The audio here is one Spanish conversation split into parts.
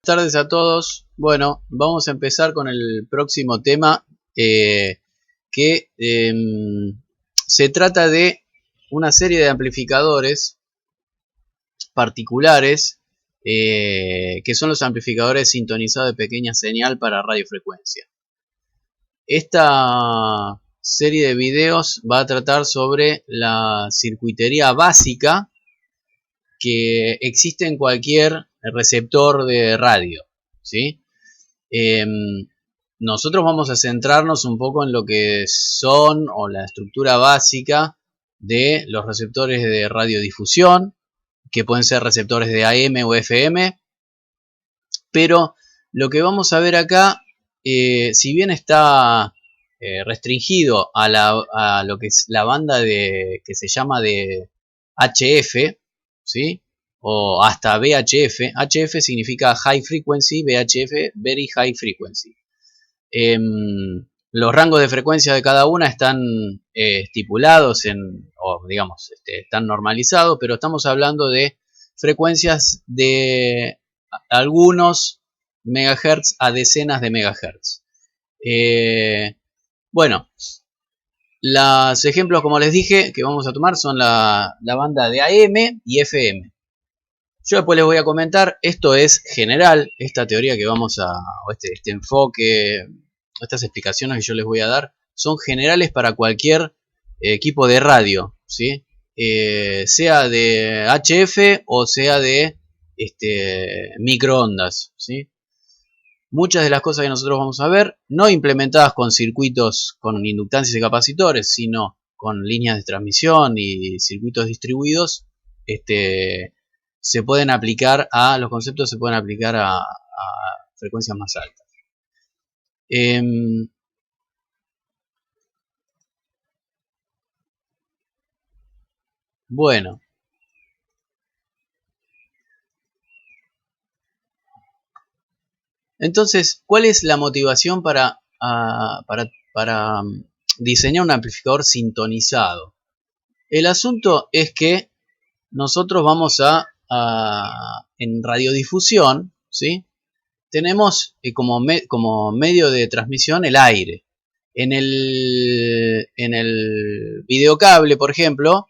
Buenas tardes a todos. Bueno, vamos a empezar con el próximo tema que se trata de una serie de amplificadores particulares que son los amplificadores sintonizados de pequeña señal para radiofrecuencia. Esta serie de videos va a tratar sobre la circuitería básica que existe en cualquier receptor de radio, ¿sí? Nosotros vamos a centrarnos un poco en lo que son o la estructura básica de los receptores de radiodifusión, que pueden ser receptores de AM o FM, pero lo que vamos a ver acá, si bien está restringido a lo que es la banda que se llama de HF, ¿sí? O hasta VHF. HF significa High Frequency, VHF Very High Frequency. Los rangos de frecuencia de cada una están estipulados o digamos, están normalizados, pero estamos hablando de frecuencias de algunos megahertz a decenas de megahertz. Bueno, los ejemplos, como les dije, que vamos a tomar son la banda de AM y FM. Yo después les voy a comentar, esto es general, esta teoría que vamos a, o este enfoque, estas explicaciones que yo les voy a dar, son generales para cualquier equipo de radio, ¿sí? Sea de HF o sea de microondas, ¿sí? Muchas de las cosas que nosotros vamos a ver, no implementadas con circuitos con inductancias y capacitores, sino con líneas de transmisión y circuitos distribuidos, se pueden aplicar los conceptos se pueden aplicar a frecuencias más altas. Bueno. Entonces, ¿cuál es la motivación para diseñar un amplificador sintonizado? El asunto es que nosotros vamos en radiodifusión, ¿sí? Tenemos como medio de transmisión el aire. En el videocable, por ejemplo,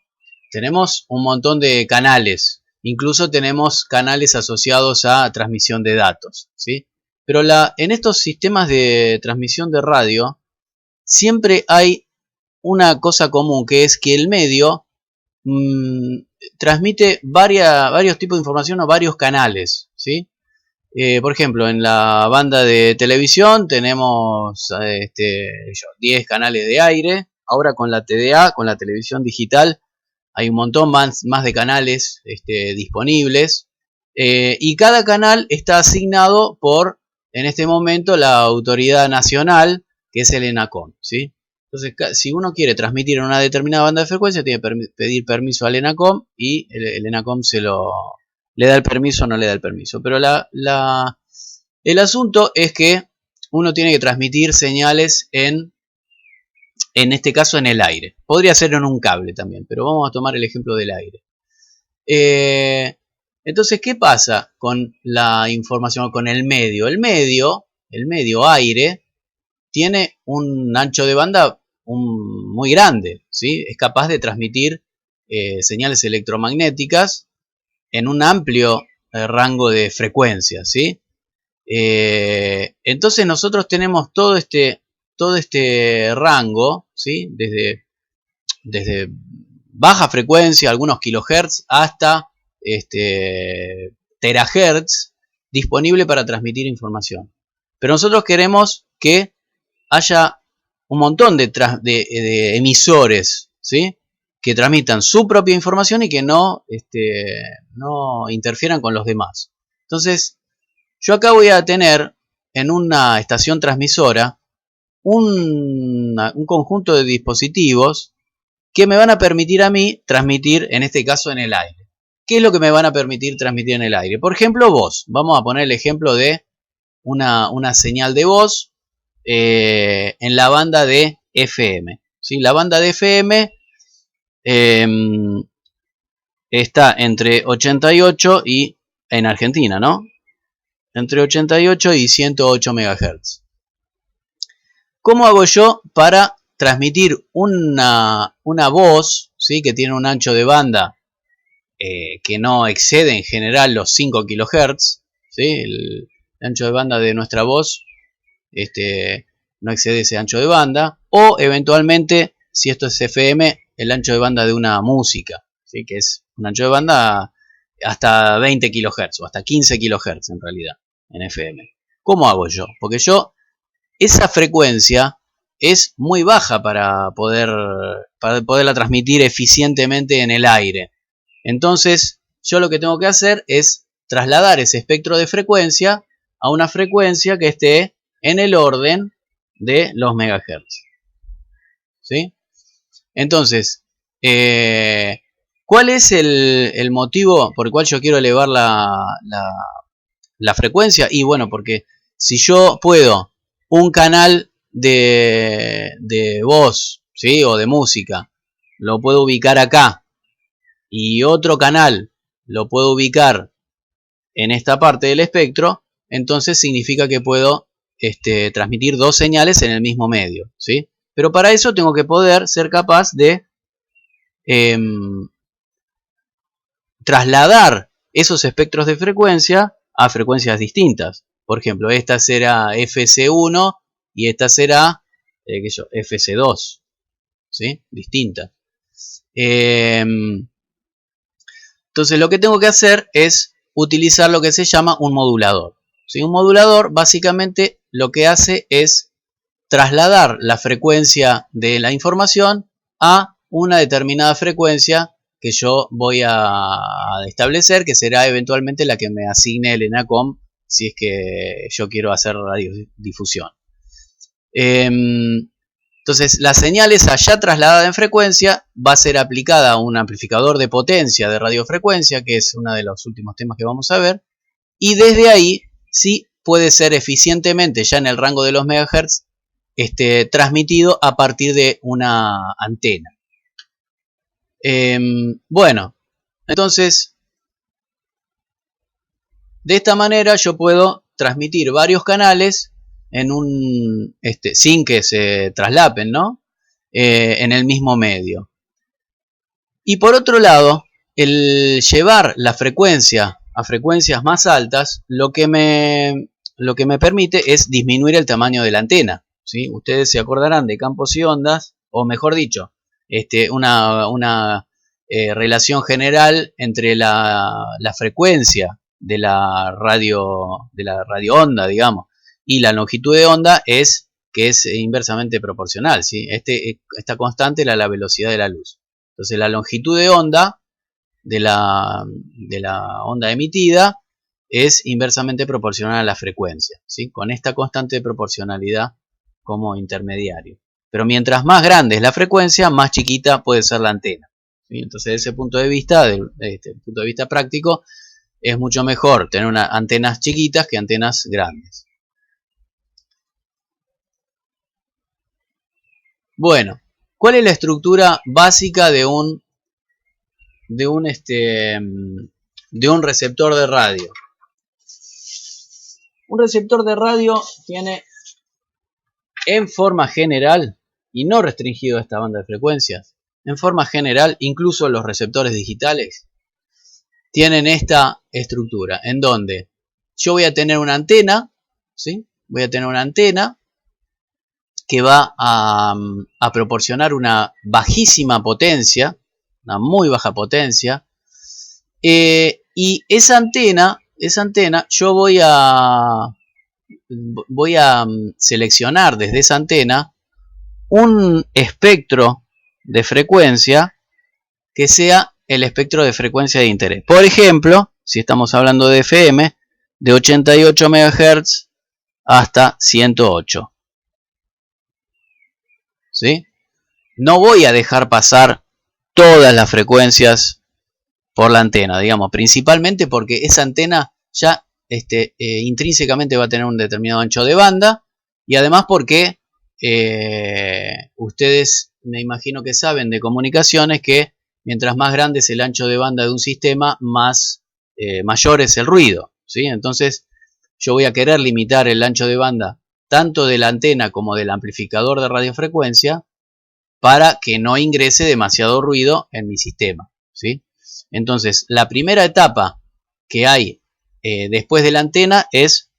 tenemos un montón de canales. Incluso tenemos canales asociados a transmisión de datos, ¿sí? Pero en estos sistemas de transmisión de radio siempre hay una cosa común, que es que el medio transmite varios tipos de información a varios canales, ¿sí? Por ejemplo, en la banda de televisión tenemos 10 canales de aire. Ahora con la TDA, con la televisión digital, hay un montón más de canales disponibles. Y cada canal está asignado por, en este momento, la autoridad nacional, que es el ENACOM, ¿sí? Entonces, si uno quiere transmitir en una determinada banda de frecuencia, tiene que pedir permiso al ENACOM y el ENACOM le da el permiso o no le da el permiso. Pero el asunto es que uno tiene que transmitir señales en este caso en el aire. Podría ser en un cable también, pero vamos a tomar el ejemplo del aire. Entonces, ¿qué pasa con la información, con el medio? El medio aire, tiene un ancho de banda muy grande, ¿sí? Es capaz de transmitir señales electromagnéticas en un amplio rango de frecuencias, ¿sí? Entonces nosotros tenemos todo este rango, ¿sí? Desde baja frecuencia, algunos kilohertz, hasta terahertz, disponible para transmitir información. Pero nosotros queremos que haya un montón de emisores, ¿sí? Que transmitan su propia información y que no interfieran con los demás. Entonces, yo acá voy a tener en una estación transmisora un conjunto de dispositivos que me van a permitir a mí transmitir, en este caso, en el aire. ¿Qué es lo que me van a permitir transmitir en el aire? Por ejemplo, voz. Vamos a poner el ejemplo de una señal de voz en la banda de FM, ¿sí? La banda de FM está entre 88 y en Argentina, ¿no? entre 88 y 108 MHz. ¿Cómo hago yo para transmitir una voz, ¿sí?, que tiene un ancho de banda que no excede en general los 5 kHz? ¿Sí? El ancho de banda de nuestra voz no excede ese ancho de banda, o eventualmente, si esto es FM, el ancho de banda de una música, ¿sí?, que es un ancho de banda hasta 20 kHz o hasta 15 kHz en realidad en FM. ¿Cómo hago yo? Porque esa frecuencia es muy baja para poderla transmitir eficientemente en el aire. Entonces, yo lo que tengo que hacer es trasladar ese espectro de frecuencia a una frecuencia que esté en el orden de los megahertz. ¿Sí? Entonces, ¿cuál es el motivo por el cual yo quiero elevar la frecuencia? Y bueno, porque si yo puedo un canal de voz, ¿sí?, o de música, lo puedo ubicar acá, y otro canal lo puedo ubicar en esta parte del espectro, entonces significa que puedo transmitir dos señales en el mismo medio, ¿sí? Pero para eso tengo que poder ser capaz de trasladar esos espectros de frecuencia a frecuencias distintas. Por ejemplo, esta será FC1 y esta será FC2, ¿sí?, distinta. Entonces lo que tengo que hacer es utilizar lo que se llama un modulador, ¿sí? Un modulador básicamente lo que hace es trasladar la frecuencia de la información a una determinada frecuencia que yo voy a establecer, que será eventualmente la que me asigne el ENACOM si es que yo quiero hacer radiodifusión. Entonces, la señal esa ya trasladada en frecuencia va a ser aplicada a un amplificador de potencia de radiofrecuencia, que es uno de los últimos temas que vamos a ver, y desde ahí sí puede ser eficientemente, ya en el rango de los megahertz, transmitido a partir de una antena. Bueno, entonces, de esta manera yo puedo transmitir varios canales sin que se traslapen, ¿no? En el mismo medio. Y por otro lado, el llevar la frecuencia a frecuencias más altas, lo que me permite es disminuir el tamaño de la antena, ¿sí? Ustedes se acordarán de campos y ondas, o mejor dicho, una relación general entre la frecuencia de la radio onda, digamos, y la longitud de onda es que es inversamente proporcional, ¿sí? Esta constante era la velocidad de la luz. Entonces la longitud de onda de la onda emitida es inversamente proporcional a la frecuencia, ¿sí?, con esta constante de proporcionalidad como intermediario. Pero mientras más grande es la frecuencia, más chiquita puede ser la antena, ¿sí? Entonces, desde ese punto de vista, punto de vista práctico, es mucho mejor tener antenas chiquitas que antenas grandes. Bueno, ¿cuál es la estructura básica de un receptor de radio? Un receptor de radio tiene, en forma general, y no restringido a esta banda de frecuencias, en forma general, incluso los receptores digitales tienen esta estructura, en donde yo voy a tener una antena, ¿sí? Voy a tener una antena que va a proporcionar una bajísima potencia, una muy baja potencia, y esa antena yo voy a seleccionar desde esa antena un espectro de frecuencia que sea el espectro de frecuencia de interés. Por ejemplo, si estamos hablando de FM, de 88 MHz hasta 108. ¿Sí? No voy a dejar pasar todas las frecuencias por la antena, digamos, principalmente porque esa antena ya intrínsecamente va a tener un determinado ancho de banda, y además porque ustedes me imagino que saben de comunicaciones que mientras más grande es el ancho de banda de un sistema, mayor es el ruido, ¿sí? Entonces yo voy a querer limitar el ancho de banda tanto de la antena como del amplificador de radiofrecuencia para que no ingrese demasiado ruido en mi sistema, ¿sí? Entonces, la primera etapa que hay después de la antena es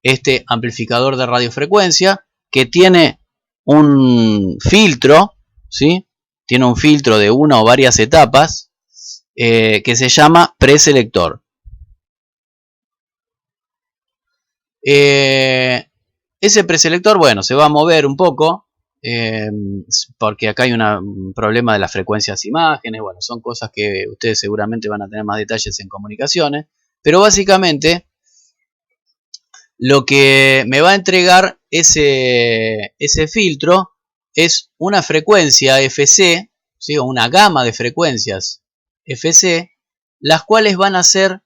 este amplificador de radiofrecuencia que tiene un filtro, ¿sí? Tiene un filtro de una o varias etapas que se llama preselector. Ese preselector, bueno, se va a mover un poco porque acá hay un problema de las frecuencias imágenes, bueno, son cosas que ustedes seguramente van a tener más detalles en comunicaciones, pero básicamente lo que me va a entregar ese filtro es una frecuencia FC, ¿sí? O una gama de frecuencias FC, las cuales van a ser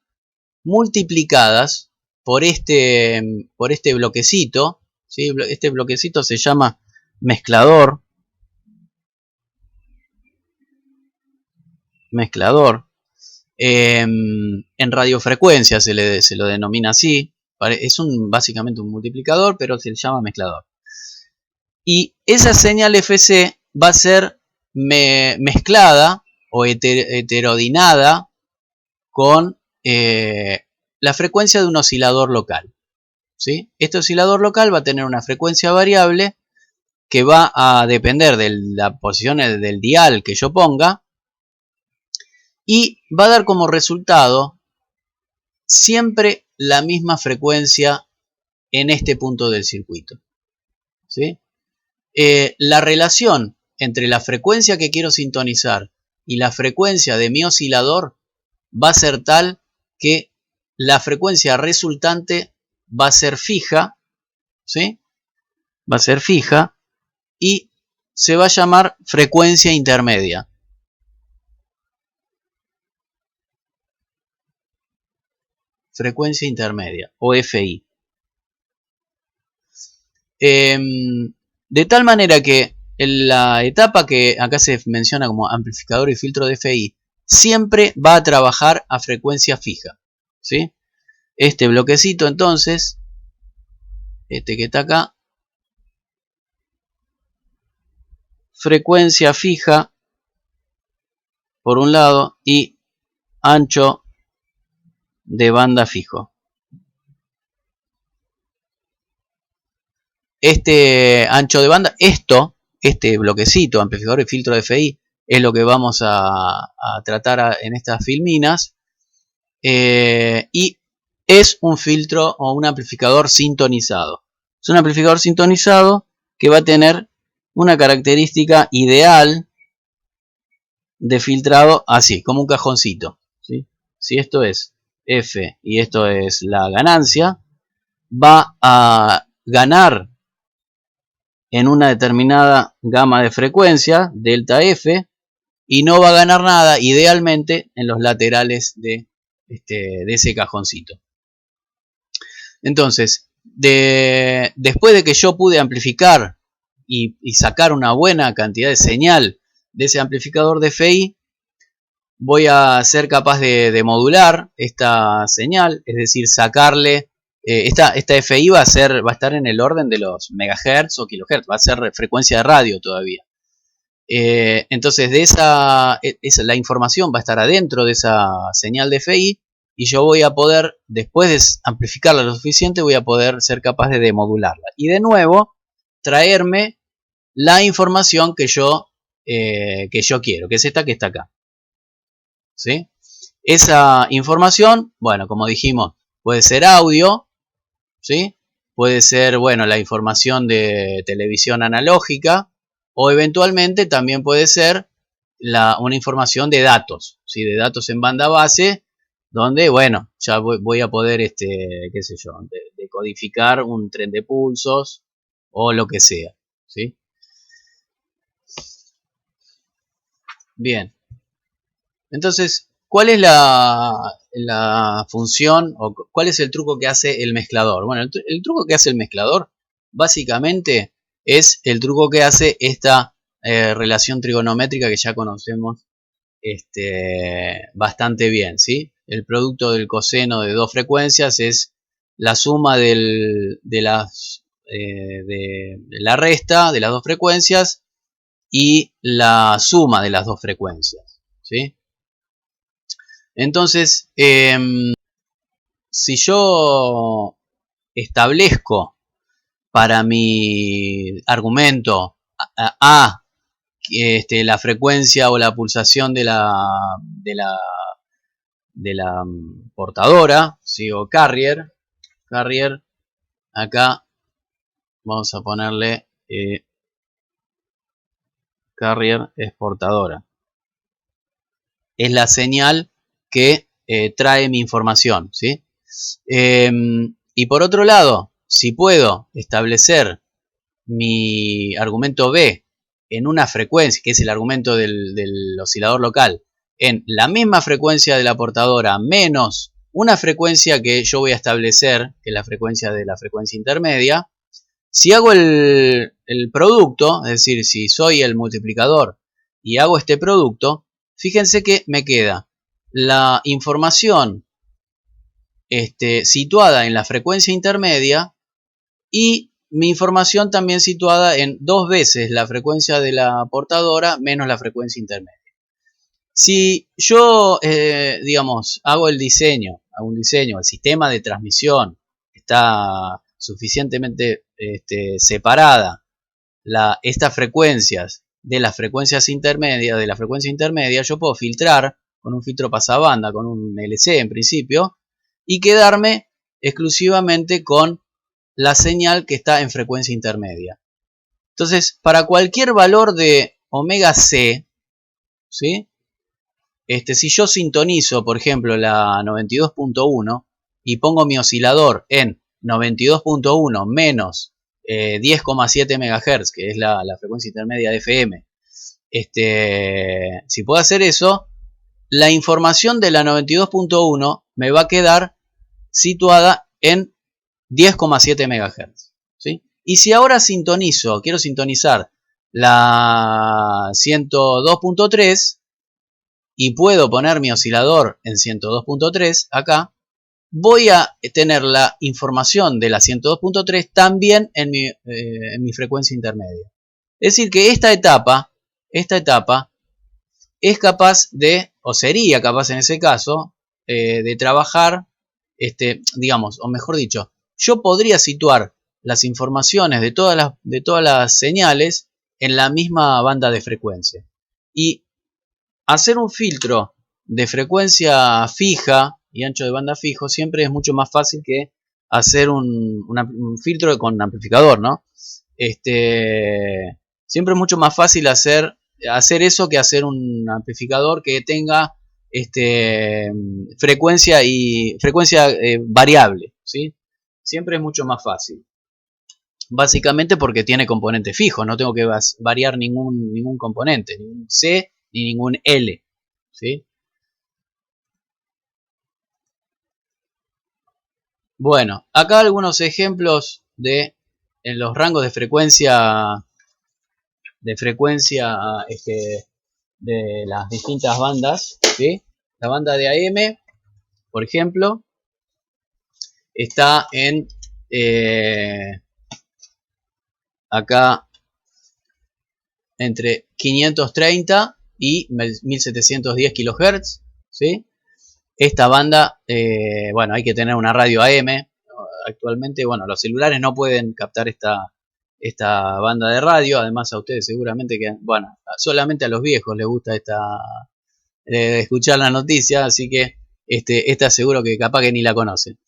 multiplicadas por este bloquecito, ¿sí? Este bloquecito se llama mezclador, en radiofrecuencia se lo denomina así, es básicamente un multiplicador, pero se le llama mezclador. Y esa señal FC va a ser mezclada o heterodinada con la frecuencia de un oscilador local, ¿sí? Este oscilador local va a tener una frecuencia variable que va a depender de la posición del dial que yo ponga y va a dar como resultado siempre la misma frecuencia en este punto del circuito, ¿sí? La relación entre la frecuencia que quiero sintonizar y la frecuencia de mi oscilador va a ser tal que la frecuencia resultante va a ser fija, ¿sí? Va a ser fija y se va a llamar frecuencia intermedia. Frecuencia intermedia o FI. De tal manera que en la etapa que acá se menciona como amplificador y filtro de FI siempre va a trabajar a frecuencia fija, ¿sí? Este bloquecito entonces, este que está acá, frecuencia fija por un lado y ancho de banda fijo. Este ancho de banda, este bloquecito, amplificador y filtro de FI, es lo que vamos a tratar en estas filminas. Y es un filtro o un amplificador sintonizado. Es un amplificador sintonizado que va a tener una característica ideal de filtrado así, como un cajoncito, ¿sí? Si esto es F y esto es la ganancia, va a ganar en una determinada gama de frecuencia, delta F, y no va a ganar nada, idealmente, en los laterales de ese cajoncito. Entonces, después de que yo pude amplificar y sacar una buena cantidad de señal de ese amplificador de FI, voy a ser capaz de modular esta señal, es decir, sacarle, esta FI va a estar en el orden de los megahertz o kilohertz, va a ser frecuencia de radio todavía. Entonces, la información va a estar adentro de esa señal de FI y yo voy a poder, después de amplificarla lo suficiente, voy a poder ser capaz de demodularla. Y de nuevo, traerme la información que yo quiero, que es esta que está acá, ¿sí? Esa información, bueno, como dijimos, puede ser audio, ¿sí? Puede ser, bueno, la información de televisión analógica o eventualmente también puede ser una información de datos, ¿sí? De datos en banda base, donde, bueno, ya voy a poder, qué sé yo, decodificar un tren de pulsos o lo que sea, ¿sí? Bien. Entonces, ¿cuál es la función o cuál es el truco que hace el mezclador? Bueno, el truco que hace el mezclador básicamente es el truco que hace esta relación trigonométrica que ya conocemos bastante bien, ¿sí? El producto del coseno de dos frecuencias es la suma de la resta de las dos frecuencias y la suma de las dos frecuencias, ¿sí? Entonces, si yo establezco para mi argumento A, la frecuencia o la pulsación de la portadora, ¿sí? O carrier, acá vamos a ponerle carrier es portadora. Es la señal que trae mi información, ¿sí? Y por otro lado, si puedo establecer mi argumento B en una frecuencia, que es el argumento del oscilador local, en la misma frecuencia de la portadora menos una frecuencia que yo voy a establecer, que es la frecuencia de la frecuencia intermedia, si hago el producto, es decir, si soy el multiplicador y hago este producto, fíjense que me queda la información situada en la frecuencia intermedia y mi información también situada en 2 veces la frecuencia de la portadora menos la frecuencia intermedia. Si yo, digamos, hago un diseño, el sistema de transmisión está suficientemente separada estas frecuencias de las frecuencias intermedias, de la frecuencia intermedia, yo puedo filtrar con un filtro pasabanda, con un LC en principio, y quedarme exclusivamente con la señal que está en frecuencia intermedia. Entonces, para cualquier valor de omega C, ¿sí? Si yo sintonizo, por ejemplo, la 92.1 y pongo mi oscilador en 92.1 menos 10,7 MHz, que es la frecuencia intermedia de FM, si puedo hacer eso, la información de la 92.1 me va a quedar situada en 10,7 MHz, ¿sí? Y si ahora quiero sintonizar la 102.3 y puedo poner mi oscilador en 102.3 acá, voy a tener la información de la 102.3 también en mi frecuencia intermedia. Es decir que esta etapa es capaz de, o sería capaz en ese caso, de trabajar, digamos, o mejor dicho, yo podría situar las informaciones de todas las señales en la misma banda de frecuencia. Y hacer un filtro de frecuencia fija y ancho de banda fijo siempre es mucho más fácil que hacer un filtro con amplificador, ¿no? Siempre es mucho más fácil hacer eso que hacer un amplificador que tenga frecuencia variable, ¿sí? Siempre es mucho más fácil. Básicamente porque tiene componentes fijos, no tengo que variar ningún componente, ningún C ni ningún L, ¿sí? Bueno, acá algunos ejemplos en los rangos de frecuencia de las distintas bandas, ¿sí? La banda de AM, por ejemplo, está en acá entre 530 y 1710 kHz, ¿sí? Esta banda, bueno, hay que tener una radio AM. Actualmente, bueno, los celulares no pueden captar esta banda de radio. Además, a ustedes seguramente que, bueno, solamente a los viejos les gusta escuchar la noticia, así que esta seguro que capaz que ni la conocen.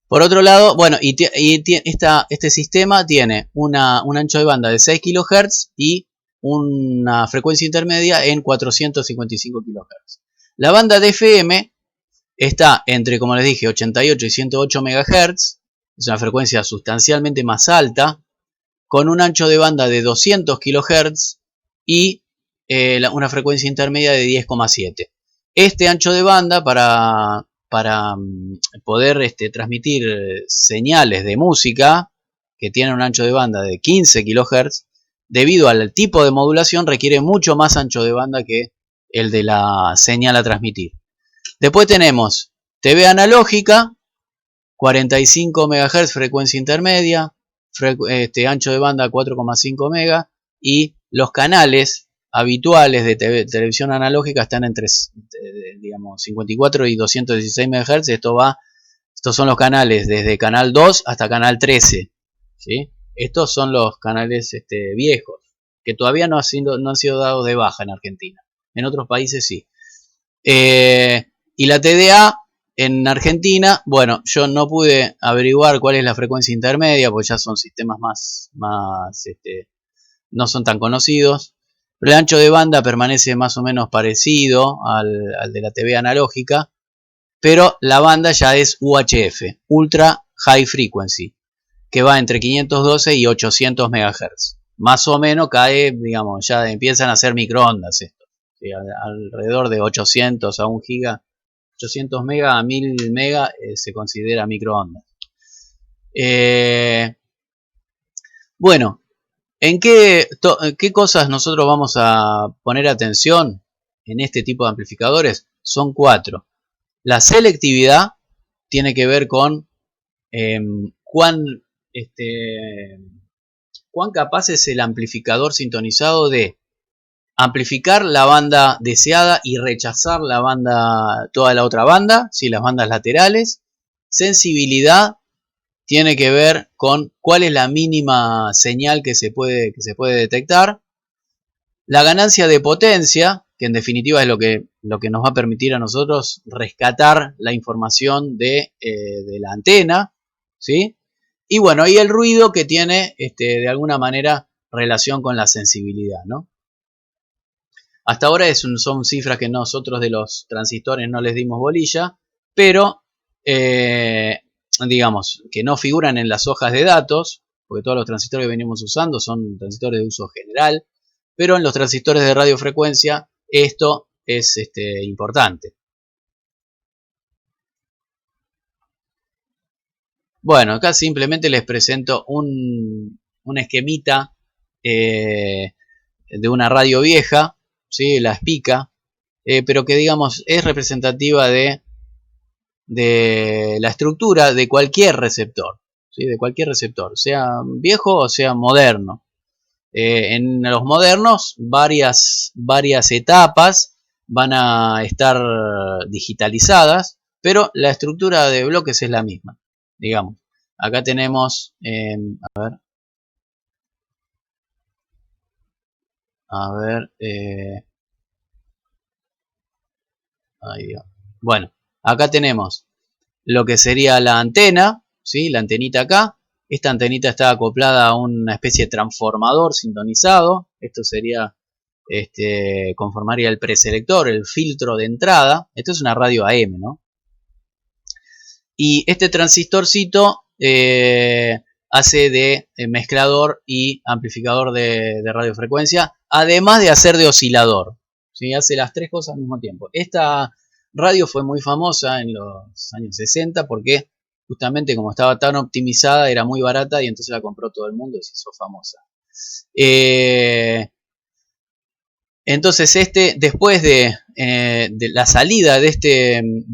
Por otro lado, bueno, este sistema tiene un ancho de banda de 6 kHz y una frecuencia intermedia en 455 kHz. La banda de FM está entre, como les dije, 88 y 108 MHz, es una frecuencia sustancialmente más alta, con un ancho de banda de 200 kHz y una frecuencia intermedia de 10,7. Este ancho de banda para poder transmitir señales de música que tienen un ancho de banda de 15 kHz, debido al tipo de modulación requiere mucho más ancho de banda que el de la señal a transmitir. Después tenemos TV analógica, 45 MHz frecuencia intermedia, ancho de banda 4,5 MHz, y los canales habituales de televisión analógica están entre digamos 54 y 216 MHz. Estos son los canales desde canal 2 hasta canal 13, ¿sí? Estos son los canales viejos, que todavía no han sido dados de baja en Argentina. En otros países sí. Y la TDA en Argentina, bueno, yo no pude averiguar cuál es la frecuencia intermedia, porque ya son sistemas no son tan conocidos. Pero el ancho de banda permanece más o menos parecido al de la TV analógica, pero la banda ya es UHF, Ultra High Frequency, que va entre 512 y 800 MHz. Más o menos cae, digamos, ya empiezan a ser microondas esto, ¿sí? Alrededor de 800 a 1 giga, 800 mega a 1000 mega se considera microondas. Bueno, ¿en qué cosas nosotros vamos a poner atención en este tipo de amplificadores? Son 4. La selectividad tiene que ver con cuán capaz es el amplificador sintonizado de amplificar la banda deseada y rechazar toda la otra banda, ¿sí? Las bandas laterales. Sensibilidad tiene que ver con cuál es la mínima señal que se puede detectar. La ganancia de potencia, que en definitiva es lo que nos va a permitir a nosotros rescatar la información de la antena, ¿sí? Y bueno, y el ruido, que tiene de alguna manera relación con la sensibilidad, ¿no? Hasta ahora son cifras que nosotros de los transistores no les dimos bolilla, pero digamos que no figuran en las hojas de datos, porque todos los transistores que venimos usando son transistores de uso general, pero en los transistores de radiofrecuencia esto es importante. Bueno, acá simplemente les presento un esquemita de una radio vieja, ¿sí? La Spica, pero que digamos es representativa de la estructura de cualquier receptor, ¿sí? De cualquier receptor, sea viejo o sea moderno. En los modernos varias etapas van a estar digitalizadas, pero la estructura de bloques es la misma. Digamos, acá tenemos, bueno, acá tenemos lo que sería la antena, ¿sí? La antenita acá. Esta antenita está acoplada a una especie de transformador sintonizado. Esto sería, conformaría el preselector, el filtro de entrada. Esto es una radio AM, ¿no? Y este transistorcito hace de mezclador y amplificador de radiofrecuencia, además de hacer de oscilador, ¿sí? Hace las tres cosas al mismo tiempo. Esta radio fue muy famosa en los años 60 porque justamente como estaba tan optimizada era muy barata y entonces la compró todo el mundo y se hizo famosa. Entonces después de la salida de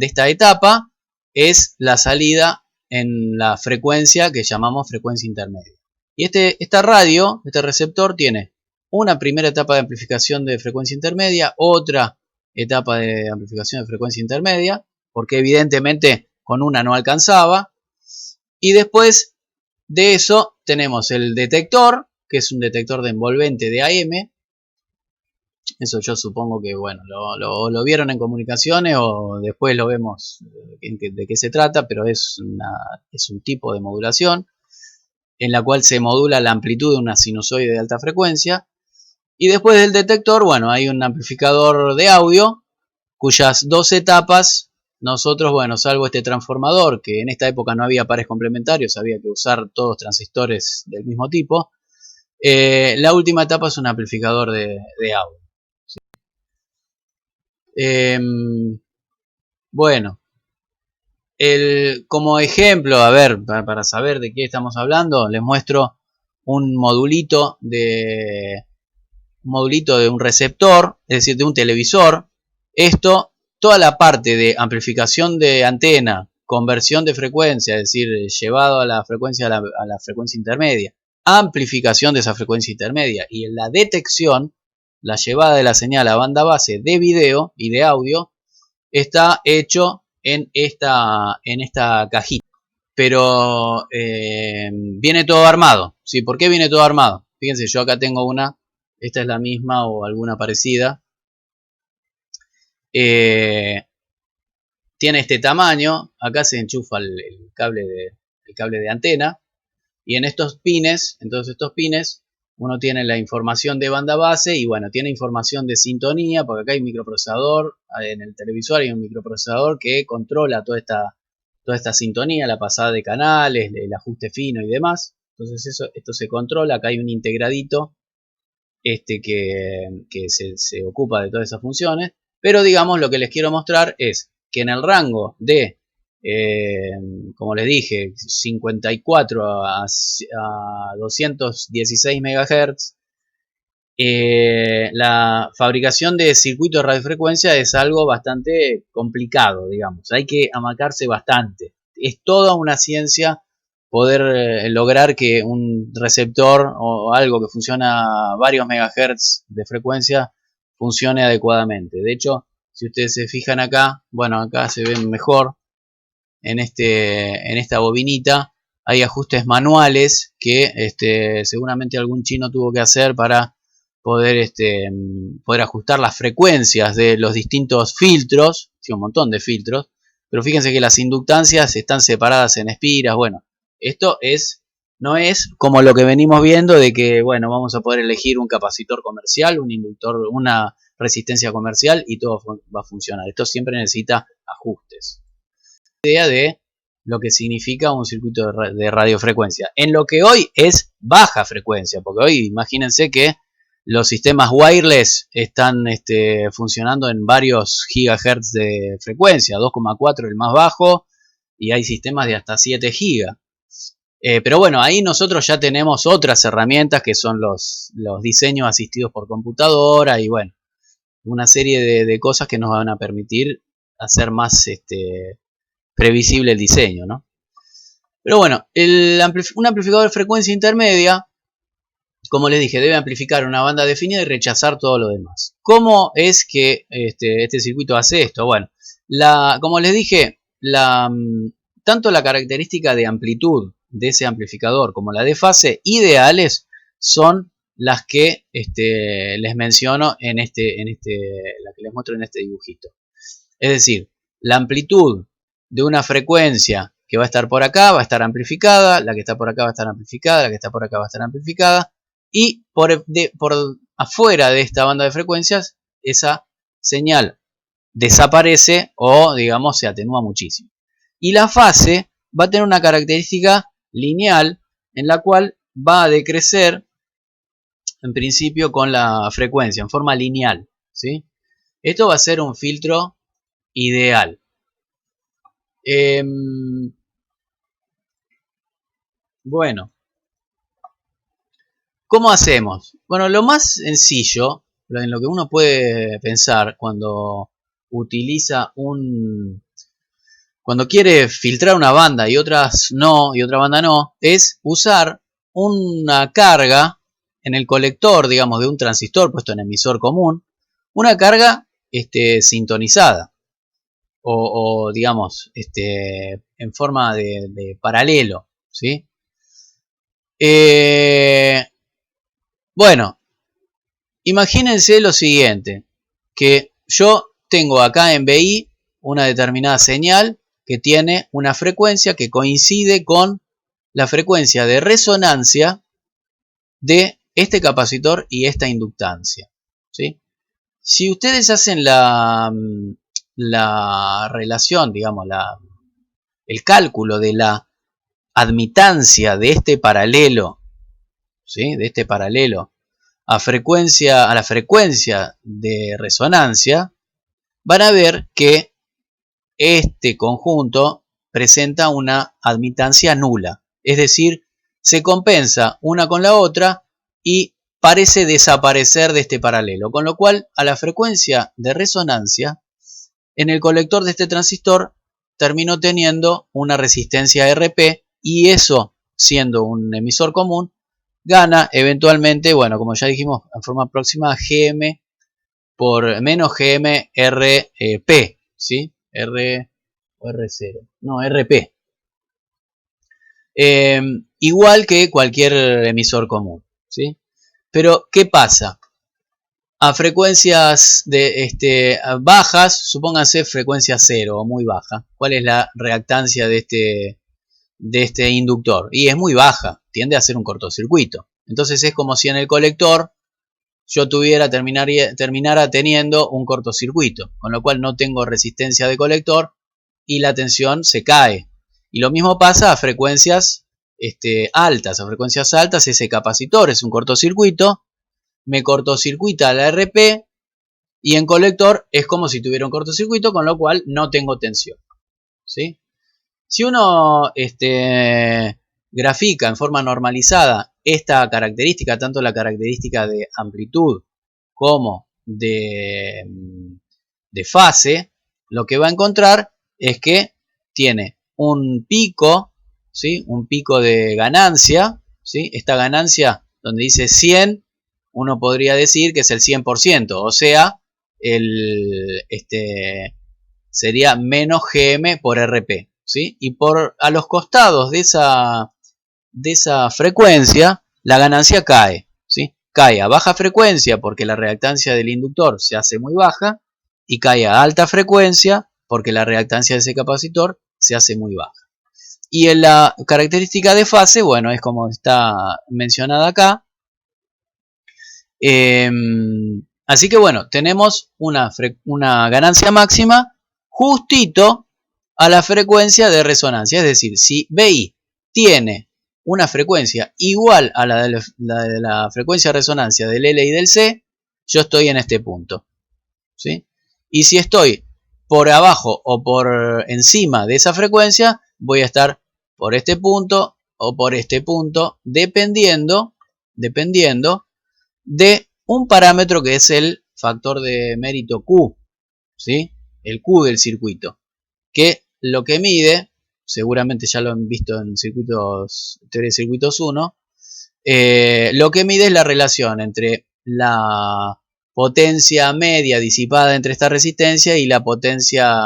esta etapa es la salida en la frecuencia que llamamos frecuencia intermedia. Y esta radio, este receptor, tiene una primera etapa de amplificación de frecuencia intermedia, otra etapa de amplificación de frecuencia intermedia, porque evidentemente con una no alcanzaba, y después de eso tenemos el detector, que es un detector de envolvente de AM. Eso yo supongo que, bueno, lo vieron en comunicaciones o después lo vemos de qué se trata, pero es un tipo de modulación en la cual se modula la amplitud de una sinusoide de alta frecuencia. Y después del detector, bueno, hay un amplificador de audio cuyas dos etapas nosotros, bueno, salvo este transformador, que en esta época no había pares complementarios, había que usar todos transistores del mismo tipo, la última etapa es un amplificador de audio. Bueno, como ejemplo, a ver, para saber de qué estamos hablando, les muestro un modulito de un receptor, es decir, de un televisor. Toda la parte de amplificación de antena conversión de frecuencia, es decir, llevado a la frecuencia, a la frecuencia intermedia, amplificación de esa frecuencia intermedia y en la detección, la llevada de la señal a banda base de video y de audio, está hecho en esta cajita. Pero viene todo armado. ¿Sí? ¿Por qué viene todo armado? Fíjense, yo acá tengo una, esta es la misma o alguna parecida. Tiene este tamaño, acá se enchufa el cable de antena y en estos pines, entonces estos pines, uno tiene la información de banda base y bueno, tiene información de sintonía, porque acá hay un microprocesador, en el televisor hay un microprocesador que controla toda esta sintonía, la pasada de canales, el ajuste fino y demás. Entonces esto se controla, acá hay un integradito que se ocupa de todas esas funciones, pero digamos lo que les quiero mostrar es que en el rango de, como les dije, 54 a 216 MHz, la fabricación de circuitos de radiofrecuencia es algo bastante complicado, digamos. Hay que amacarse bastante. Es toda una ciencia poder lograr que un receptor o algo que funciona a varios megahertz de frecuencia funcione adecuadamente. De hecho, si ustedes se fijan acá, bueno, acá se ven mejor en esta bobinita. Hay ajustes manuales que seguramente algún chino tuvo que hacer para poder ajustar las frecuencias de los distintos filtros, sí, un montón de filtros, pero fíjense que las inductancias están separadas en espiras. Bueno, esto no es como lo que venimos viendo de que, bueno, vamos a poder elegir un capacitor comercial, un inductor, una resistencia comercial y todo va a funcionar. Esto siempre necesita ajustes. Idea de lo que significa un circuito de radiofrecuencia, en lo que hoy es baja frecuencia, porque hoy imagínense que los sistemas wireless están funcionando en varios gigahertz de frecuencia, 2,4 el más bajo, y hay sistemas de hasta 7 gigas. Pero bueno, ahí nosotros ya tenemos otras herramientas que son los diseños asistidos por computadora y bueno, una serie de cosas que nos van a permitir hacer más previsible el diseño, ¿no? Pero bueno, un amplificador de frecuencia intermedia, como les dije, debe amplificar una banda definida y rechazar todo lo demás. ¿Cómo es que este circuito hace esto? Bueno, como les dije, tanto la característica de amplitud de ese amplificador como la de fase ideales son las que les menciono la que les muestro en este dibujito. Es decir, la amplitud de una frecuencia que va a estar por acá va a estar amplificada, la que está por acá va a estar amplificada, la que está por acá va a estar amplificada, y por afuera de esta banda de frecuencias esa señal desaparece o digamos se atenúa muchísimo. Y la fase va a tener una característica lineal en la cual va a decrecer en principio con la frecuencia en forma lineal, ¿sí? Esto va a ser un filtro ideal. Bueno, ¿cómo hacemos? Bueno, lo más sencillo, en lo que uno puede pensar cuando utiliza cuando quiere filtrar una banda y otras no, y otra banda no, es usar una carga en el colector, digamos, de un transistor puesto en emisor común, una carga sintonizada o digamos, en forma de paralelo, ¿sí? Bueno, imagínense lo siguiente, que yo tengo acá en BI una determinada señal que tiene una frecuencia que coincide con la frecuencia de resonancia de este capacitor y esta inductancia, ¿sí? Si ustedes hacen la relación, digamos, el cálculo de la admitancia de este paralelo, ¿sí? De este paralelo a la frecuencia de resonancia, van a ver que este conjunto presenta una admitancia nula, es decir, se compensa una con la otra y parece desaparecer de este paralelo, con lo cual a la frecuencia de resonancia en el colector de este transistor termino teniendo una resistencia RP, y eso, siendo un emisor común, gana eventualmente, bueno, como ya dijimos, en forma aproximada, GM por menos GM RP, ¿sí? R o R0, no, RP. Igual que cualquier emisor común, ¿sí? Pero, ¿qué pasa? A frecuencias bajas, supónganse frecuencia 0 o muy baja. ¿Cuál es la reactancia de este inductor? Y es muy baja, tiende a ser un cortocircuito. Entonces es como si en el colector yo terminara teniendo un cortocircuito, con lo cual no tengo resistencia de colector y la tensión se cae. Y lo mismo pasa a frecuencias altas. A frecuencias altas ese capacitor es un cortocircuito, me cortocircuita la RP, y en colector es como si tuviera un cortocircuito, con lo cual no tengo tensión, ¿sí? Si uno grafica en forma normalizada esta característica, tanto la característica de amplitud como de fase, lo que va a encontrar es que tiene un pico, ¿sí? Un pico de ganancia, ¿sí? Esta ganancia donde dice 100, uno podría decir que es el 100%, o sea, sería menos GM por RP, ¿sí? Y a los costados de esa frecuencia, la ganancia cae, ¿sí? Cae a baja frecuencia porque la reactancia del inductor se hace muy baja, y cae a alta frecuencia porque la reactancia de ese capacitor se hace muy baja. Y en la característica de fase, bueno, es como está mencionada acá. Así que bueno, tenemos una ganancia máxima justito a la frecuencia de resonancia. Es decir, si BI tiene una frecuencia igual a la de la frecuencia de resonancia del L y del C, yo estoy en este punto, ¿sí? Y si estoy por abajo o por encima de esa frecuencia, voy a estar por este punto o por este punto, dependiendo de un parámetro que es el factor de mérito Q, ¿sí? El Q del circuito, que lo que mide, seguramente ya lo han visto en teoría de circuitos 1, lo que mide es la relación entre la potencia media disipada entre esta resistencia y la potencia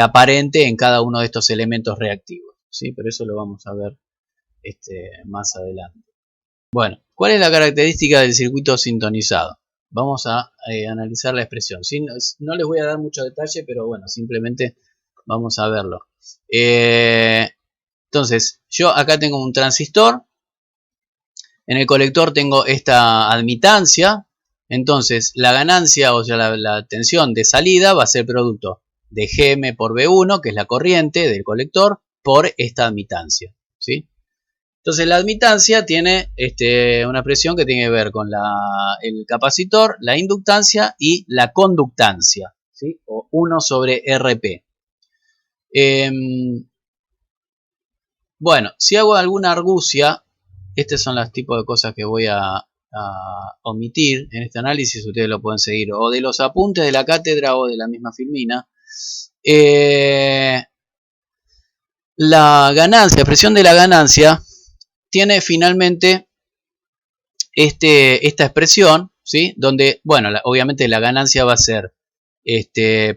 aparente en cada uno de estos elementos reactivos, ¿sí? Pero eso lo vamos a ver más adelante. Bueno, ¿cuál es la característica del circuito sintonizado? Vamos a analizar la expresión. No les voy a dar mucho detalle, pero bueno, simplemente vamos a verlo. Entonces, yo acá tengo un transistor. En el colector tengo esta admitancia. Entonces, la ganancia, o sea, la tensión de salida va a ser producto de Gm por B1, que es la corriente del colector, por esta admitancia, ¿sí? Entonces la admitancia tiene una expresión que tiene que ver con el capacitor, la inductancia y la conductancia, ¿sí? O 1 sobre RP. Bueno, si hago alguna argucia, estos son los tipos de cosas que voy a omitir en este análisis. Ustedes lo pueden seguir o de los apuntes de la cátedra o de la misma filmina. La ganancia, expresión de la ganancia, tiene finalmente esta expresión, ¿sí? Donde, bueno, obviamente la ganancia va a ser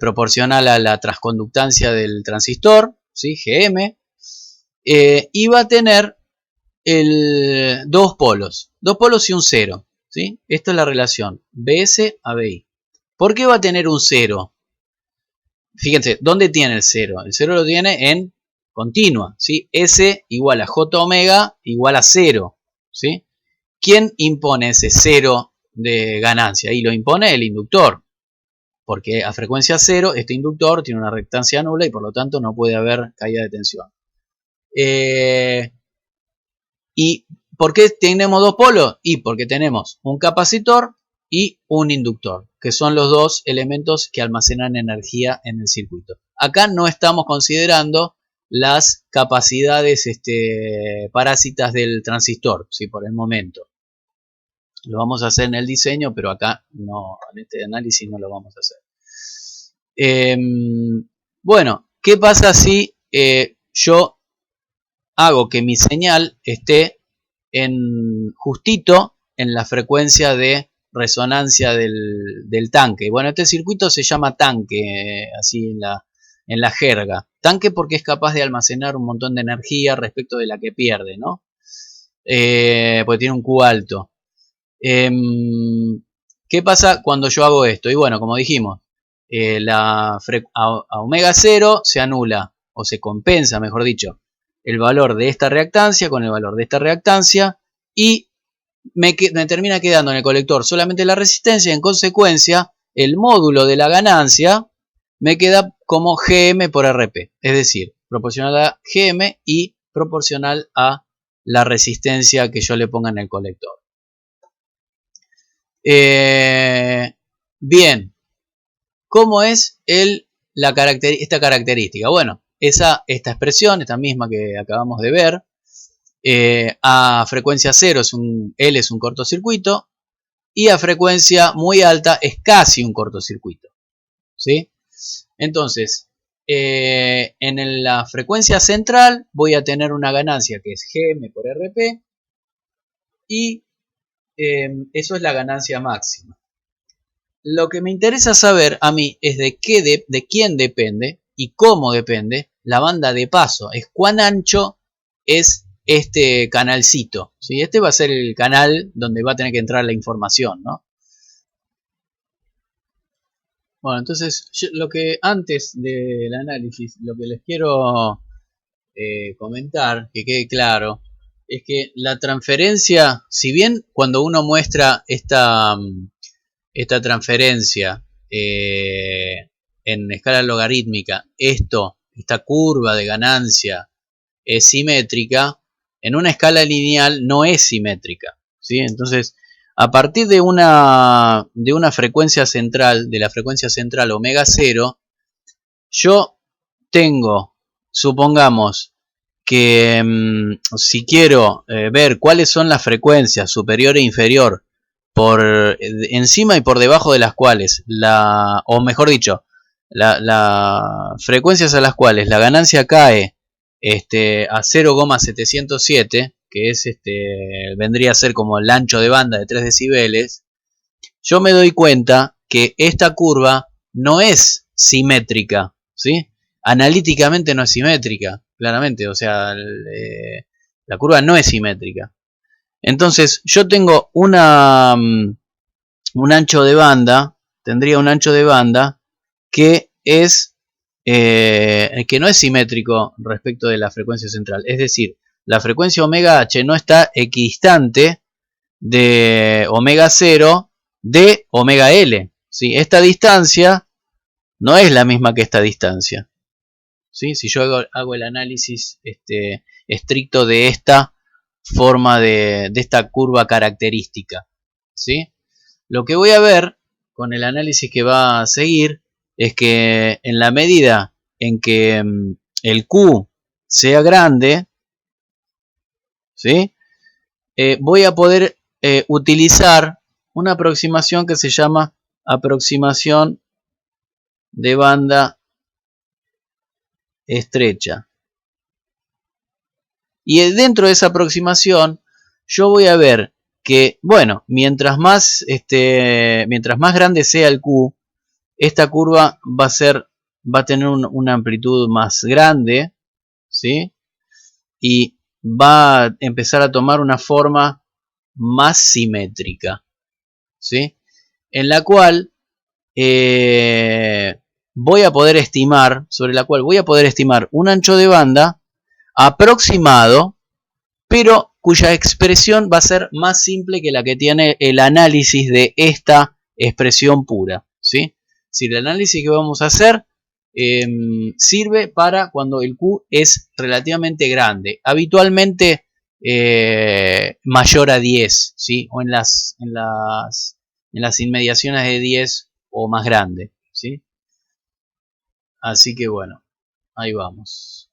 proporcional a la transconductancia del transistor, ¿sí? Gm, y va a tener dos polos y un cero, ¿sí? Esta es la relación Bs a Bi. ¿Por qué va a tener un cero? Fíjense, ¿dónde tiene el cero? El cero lo tiene en continua, ¿sí? S igual a J omega igual a 0, ¿sí? ¿Quién impone ese cero de ganancia? Y lo impone el inductor, porque a frecuencia cero este inductor tiene una reactancia nula y por lo tanto no puede haber caída de tensión. ¿Y por qué tenemos dos polos? Y porque tenemos un capacitor y un inductor, que son los dos elementos que almacenan energía en el circuito. Acá no estamos considerando las capacidades parásitas del transistor, ¿sí? Por el momento. Lo vamos a hacer en el diseño, pero acá no, en este análisis no lo vamos a hacer. Bueno, ¿Qué pasa si yo hago que mi señal esté justito en la frecuencia de resonancia del tanque? Bueno, este circuito se llama tanque, así en la jerga. Tanque porque es capaz de almacenar un montón de energía respecto de la que pierde, ¿no? Porque tiene un Q alto. ¿Qué pasa cuando yo hago esto? Y bueno, como dijimos, a omega 0 se anula, o se compensa, mejor dicho, el valor de esta reactancia con el valor de esta reactancia, y me termina quedando en el colector solamente la resistencia, y en consecuencia el módulo de la ganancia me queda como GM por RP, es decir, proporcional a GM y proporcional a la resistencia que yo le ponga en el colector. Bien, ¿cómo es esta característica? Bueno, esta expresión, esta misma que acabamos de ver, a frecuencia 0 L es un cortocircuito, y a frecuencia muy alta es casi un cortocircuito, ¿sí? Entonces, en la frecuencia central voy a tener una ganancia que es GM por RP, y eso es la ganancia máxima. Lo que me interesa saber a mí es de quién depende y cómo depende la banda de paso. Es cuán ancho es este canalcito, ¿sí? Este va a ser el canal donde va a tener que entrar la información, ¿no? Bueno, entonces, lo que antes del análisis, lo que les quiero comentar, que quede claro, es que la transferencia, si bien cuando uno muestra esta transferencia en escala logarítmica, esta curva de ganancia es simétrica, en una escala lineal no es simétrica, ¿sí? Entonces, a partir de una frecuencia central, de la frecuencia central omega 0, yo tengo, supongamos, que si quiero ver cuáles son las frecuencias superior e inferior por encima y por debajo de las cuales o mejor dicho, las frecuencias a las cuales la ganancia cae a 0,707, que es vendría a ser como el ancho de banda de 3 decibeles, yo me doy cuenta que esta curva no es simétrica, ¿sí? Analíticamente no es simétrica, claramente, o sea, la curva no es simétrica. Entonces, yo tengo un ancho de banda, tendría un ancho de banda que no es simétrico respecto de la frecuencia central. Es decir, la frecuencia omega h no está equidistante de omega 0 de omega L, ¿sí? Esta distancia no es la misma que esta distancia, ¿sí? Si yo hago el análisis estricto de esta forma de esta curva característica, ¿sí? Lo que voy a ver con el análisis que va a seguir es que en la medida en que el Q sea grande, ¿sí? Voy a poder utilizar una aproximación que se llama aproximación de banda estrecha. Y dentro de esa aproximación yo voy a ver que, bueno, mientras más grande sea el Q, esta curva va a tener una amplitud más grande, ¿sí? Y va a empezar a tomar una forma más simétrica, ¿sí? En la cual voy a poder estimar un ancho de banda aproximado, pero cuya expresión va a ser más simple que la que tiene el análisis de esta expresión pura, ¿sí? Si el análisis que vamos a hacer sirve para cuando el Q es relativamente grande, habitualmente mayor a 10, ¿sí? O en las inmediaciones de 10 o más grande, ¿sí? Así que bueno, ahí vamos.